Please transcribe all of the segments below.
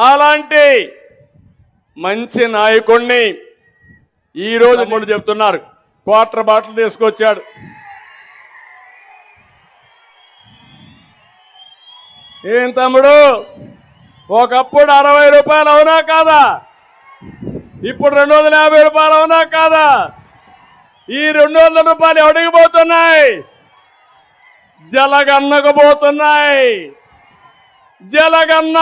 అలాంటి మంచి నాయకుడిని ఈరోజు మూడు చెప్తున్నారు. క్వార్టర్ బాటిల్ తీసుకొచ్చాడు. ఏం తమ్ముడు, ఒకప్పుడు 60 రూపాయలు అవునా కాదా? ఇప్పుడు 250 రూపాయలు అవునా కాదా? ఈ 200 రూపాయలు ఎవడికి పోతున్నాయి? జలగన్నకు పోతున్నాయి. జలగన్న,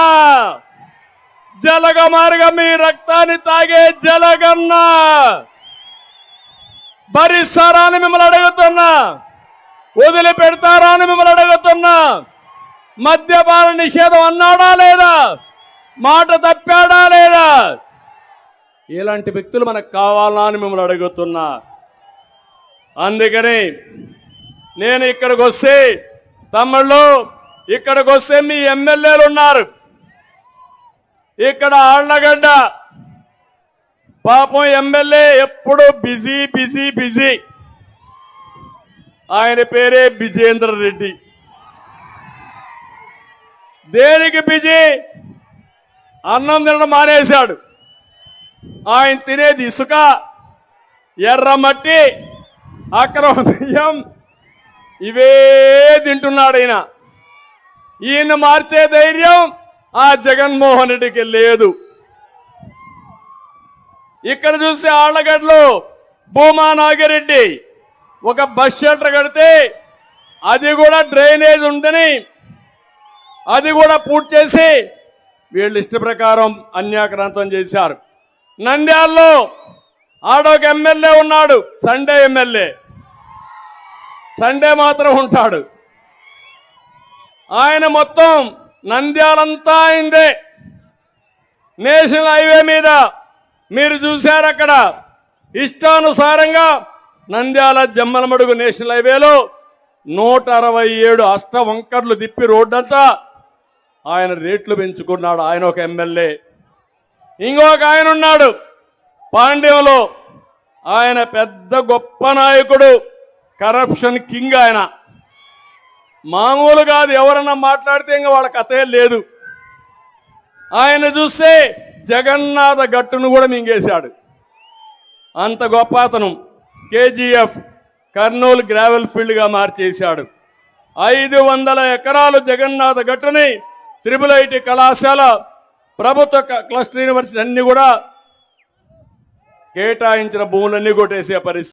జలగ మార్గం మీ రక్తాన్ని తాగే జలగన్న భరిస్తారా అని మిమ్మల్ని అడుగుతున్నా. వదిలిపెడతారా అని మిమ్మల్ని అడుగుతున్నా. మద్యపాన నిషేధం అన్నాడా లేదా? మాట తప్పాడా లేదా? ఇలాంటి వ్యక్తులు మనకు కావాలా అని మిమ్మల్ని అడుగుతున్నా. అందుకని నేను ఇక్కడికి వస్తే, తమ్ముళ్ళు ఇక్కడికి వస్తే మీ ఎమ్మెల్యేలు ఉన్నారు. ఇక్కడ ఆళ్లగడ్డ పాపం ఎమ్మెల్యే ఎప్పుడు బిజీ బిజీ బిజీ. ఆయన పేరే విజేంద్ర రెడ్డి. దేనికి బిజీ? అన్నం తినడం మానేశాడు. ఆయన తినేది ఇసుక, ఎర్రమట్టి, అక్రమ బియ్యం, ఇవే తింటున్నాడు. ఈయన మార్చే ధైర్యం ఆ జగన్మోహన్ రెడ్డికి లేదు. ఇక్కడ చూస్తే ఆళ్లగడ్డలో భూమా నాగిరెడ్డి ఒక బస్ షెల్టర్ కడితే అది కూడా డ్రైనేజ్ ఉందని అది కూడా పూర్తి చేసి వీళ్ళు ఇష్ట ప్రకారం అన్యాక్రాంతం చేశారు. నంద్యాలలో ఆడొక ఎమ్మెల్యే ఉన్నాడు, సండే ఎమ్మెల్యే. సండే మాత్రం ఉంటాడు. ఆయన మొత్తం నంద్యాలంతా అయిందే. నేషనల్ హైవే మీద మీరు చూశారు, అక్కడ ఇష్టానుసారంగా నంద్యాల జమ్మలమడుగు నేషనల్ హైవేలో 167 అష్ట వంకర్లు తిప్పి రోడ్డంతా ఆయన రేట్లు పెంచుకున్నాడు. ఆయన ఒక ఎమ్మెల్యే. ఇంకొక ఆయన ఉన్నాడు పాండ్యంలో. ఆయన పెద్ద గొప్ప నాయకుడు, కరప్షన్ కింగ్. ఆయన మామూలు కాదు. ఎవరన్నా మాట్లాడితే ఇంకా వాళ్ళ కథే లేదు. ఆయన చూస్తే జగన్నాథ గట్టును కూడా మింగేశాడు. అంత గొప్ప అతను. కేజీఎఫ్ కర్నూలు గ్రావెల్ ఫీల్డ్గా మార్చేశాడు. 500 ఎకరాలు జగన్నాథ గట్టుని IIIT కళాశాల, ప్రభుత్వ క్లస్టర్ యూనివర్సిటీ అన్ని కూడా కేటాయించిన భూములన్నీ కొట్టేసే పరిస్థితి.